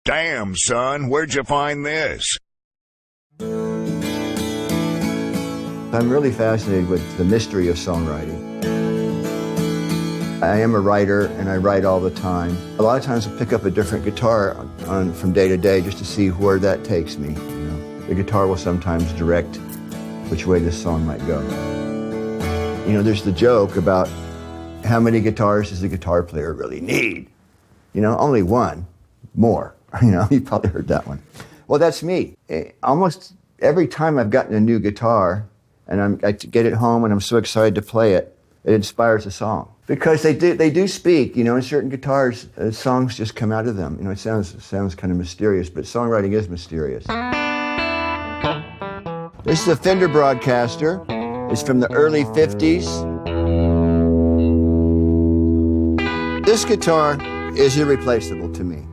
Damn, son, where'd you find this? I'm really fascinated with the mystery of songwriting. I am a writer, and I write all the time. A lot of times I'll pick up a different guitar from day to day just to see where that takes me. The guitar will sometimes direct which way this song might go. There's the joke about how many guitars does a guitar player really need? Only one, more. You've probably heard that one. Well, that's me. Almost every time I've gotten a new guitar and I get it home and I'm so excited to play it, it inspires a song. Because they do speak, in certain guitars, songs just come out of them. It sounds kind of mysterious, but songwriting is mysterious. This is a Fender Broadcaster. It's from the early 50s. This guitar is irreplaceable to me.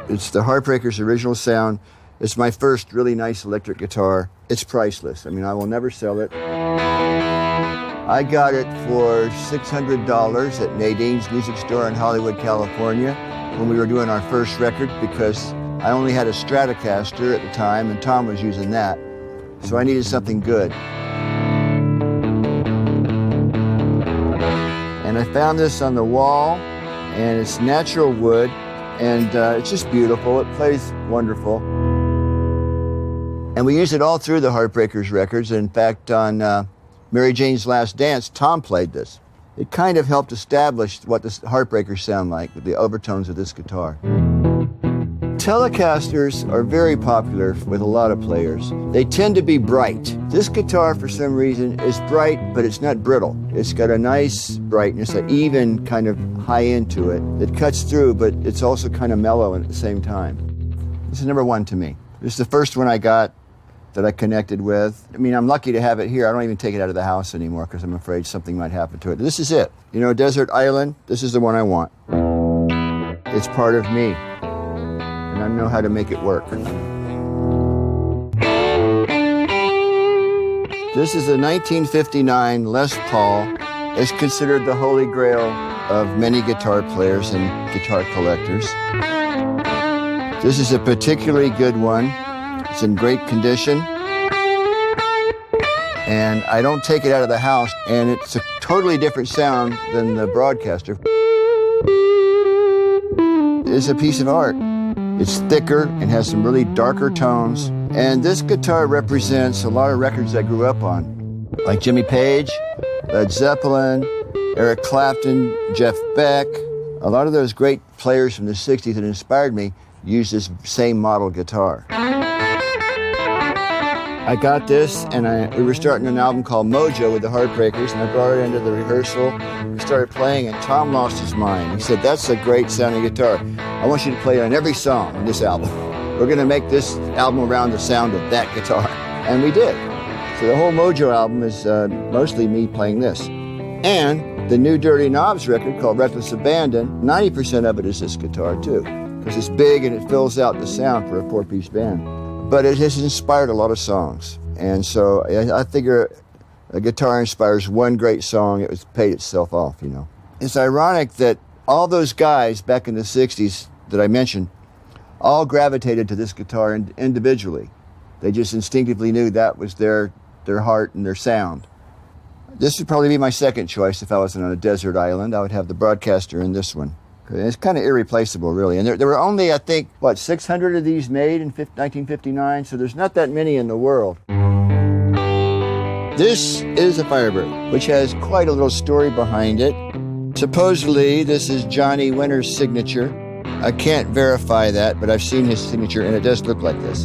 It's the Heartbreakers' original sound. It's my first really nice electric guitar. It's priceless. I will never sell it. I got it for $600 at Nadine's Music Store in Hollywood, California, when we were doing our first record, because I only had a Stratocaster at the time, and Tom was using that. So I needed something good. And I found this on the wall, and it's natural wood, and it's just beautiful. It plays wonderful. And we used it all through the Heartbreakers records. In fact, on Mary Jane's Last Dance, Tom played this. It kind of helped establish what the Heartbreakers sound like, with the overtones of this guitar. Telecasters are very popular with a lot of players. They tend to be bright. This guitar, for some reason, is bright, but it's not brittle. It's got a nice brightness, an even kind of high end to it that cuts through, but it's also kind of mellow at the same time. This is number one to me. This is the first one I got that I connected with. I'm lucky to have it here. I don't even take it out of the house anymore because I'm afraid something might happen to it. This is it. Desert Island, this is the one I want. It's part of me, and I know how to make it work. This is a 1959 Les Paul. It's considered the holy grail of many guitar players and guitar collectors. This is a particularly good one. It's in great condition, and I don't take it out of the house, and it's a totally different sound than the Broadcaster. It's a piece of art. It's thicker and has some really darker tones, and this guitar represents a lot of records I grew up on, like Jimmy Page, Led Zeppelin, Eric Clapton, Jeff Beck. A lot of those great players from the 60s that inspired me used this same model guitar. I got this, and we were starting an album called Mojo with the Heartbreakers, and I brought it into the rehearsal. We started playing, and Tom lost his mind. He said, "That's a great sounding guitar. I want you to play it on every song on this album. We're going to make this album around the sound of that guitar." And we did. So the whole Mojo album is mostly me playing this. And the new Dirty Knobs record called Reckless Abandon, 90% of it is this guitar too, because it's big and it fills out the sound for a four-piece band. But it has inspired a lot of songs. And so I figure a guitar inspires one great song, it was paid itself off, It's ironic that all those guys back in the 60s that I mentioned all gravitated to this guitar individually. They just instinctively knew that was their heart and their sound. This would probably be my second choice if I wasn't on a desert island. I would have the Broadcaster in this one. It's kind of irreplaceable, really. And there were only, I think, 600 of these made in 1959, so there's not that many in the world. This is a Firebird, which has quite a little story behind it. Supposedly, this is Johnny Winter's signature. I can't verify that, but I've seen his signature, and it does look like this.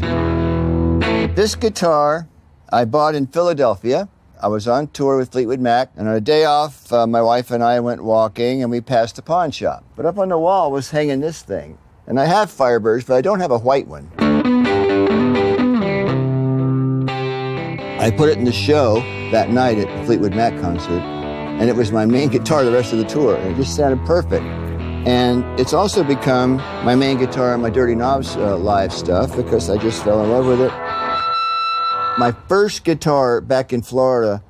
This guitar I bought in Philadelphia. I was on tour with Fleetwood Mac, and on a day off, my wife and I went walking, and we passed a pawn shop. But up on the wall was hanging this thing. And I have Firebirds, but I don't have a white one. I put it in the show that night at the Fleetwood Mac concert, and it was my main guitar the rest of the tour, and it just sounded perfect. And it's also become my main guitar on my Dirty Knobs live stuff because I just fell in love with it. My first guitar back in Florida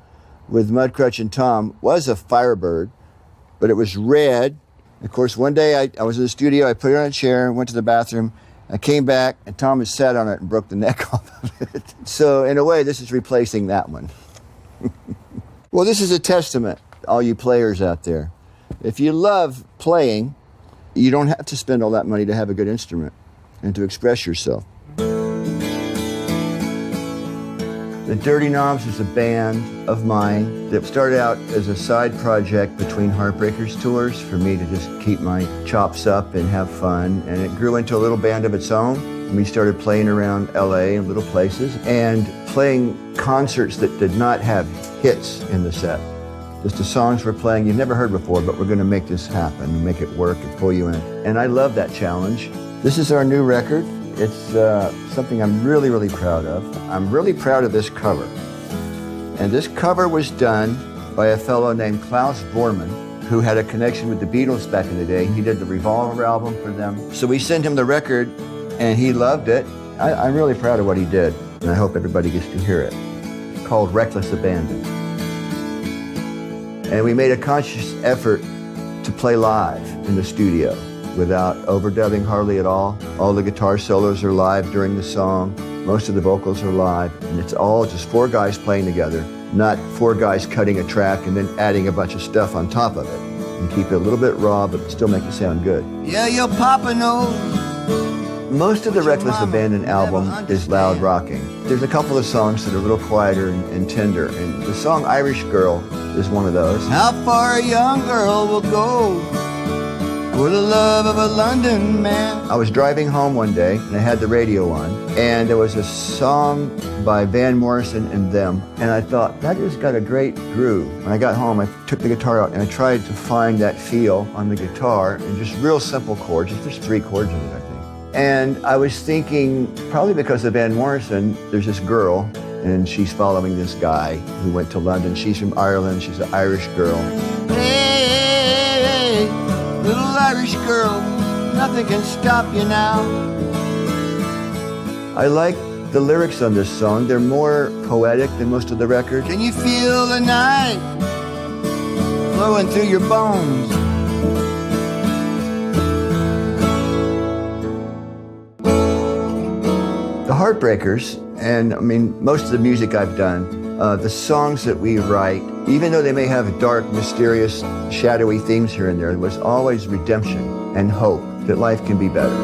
with Mudcrutch and Tom was a Firebird, but it was red, Of course, one day I was in the studio, I put it on a chair, went to the bathroom, I came back, and Tom had sat on it and broke the neck off of it. So in a way, this is replacing that one. Well, this is a testament, all you players out there. If you love playing, you don't have to spend all that money to have a good instrument and to express yourself. The Dirty Knobs is a band of mine that started out as a side project between Heartbreakers tours for me to just keep my chops up and have fun. And it grew into a little band of its own. And we started playing around LA and little places and playing concerts that did not have hits in the set. Just the songs we're playing you've never heard before, but we're going to make this happen and make it work and pull you in. And I love that challenge. This is our new record. It's something I'm really, really proud of. I'm really proud of this cover. And this cover was done by a fellow named Klaus Bormann, who had a connection with the Beatles back in the day. He did the Revolver album for them. So we sent him the record, and he loved it. I'm really proud of what he did, and I hope everybody gets to hear it. It's called Reckless Abandon. And we made a conscious effort to play live in the studio without overdubbing hardly at all. All the guitar solos are live during the song. Most of the vocals are live, and it's all just four guys playing together, not four guys cutting a track and then adding a bunch of stuff on top of it. And keep it a little bit raw, but still make it sound good. Yeah, your papa knows. Most of the Reckless Abandon album is loud rocking. There's a couple of songs that are a little quieter and tender, and the song Irish Girl is one of those. How far a young girl will go for the love of a London man. I was driving home one day, and I had the radio on, and there was a song by Van Morrison and Them, and I thought, that has got a great groove. When I got home, I took the guitar out, and I tried to find that feel on the guitar, and just real simple chords. There's 3 chords in it, I think. And I was thinking, probably because of Van Morrison, there's this girl, and she's following this guy who went to London. She's from Ireland. She's an Irish girl. Hey, little Irish girl, nothing can stop you now. I like the lyrics on this song. They're more poetic than most of the record. Can you feel the night flowing through your bones? The Heartbreakers, and I mean, most of the music I've done, the songs that we write, even though they may have dark, mysterious, shadowy themes here and there was always redemption and hope that life can be better.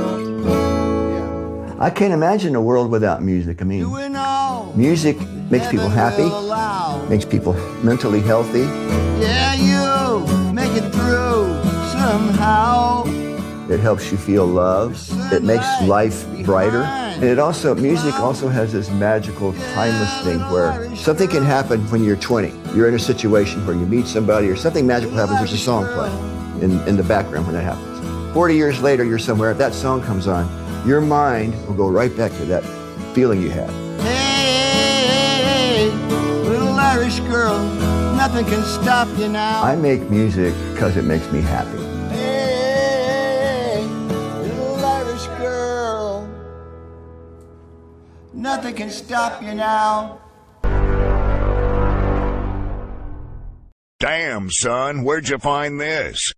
Yeah. I can't imagine a world without music. I mean, music makes people happy, makes people mentally healthy. Yeah, you make it through somehow. It helps you feel love. It makes life brighter. And it also, music also has this magical, timeless thing where something can happen when you're 20. You're in a situation where you meet somebody or something magical happens, there's a song playing in the background when that happens. 40 years later, you're somewhere, that song comes on, your mind will go right back to that feeling you had. Hey, little Irish girl, nothing can stop you now. I make music because it makes me happy. Nothing can stop you now. Damn, son, where'd you find this?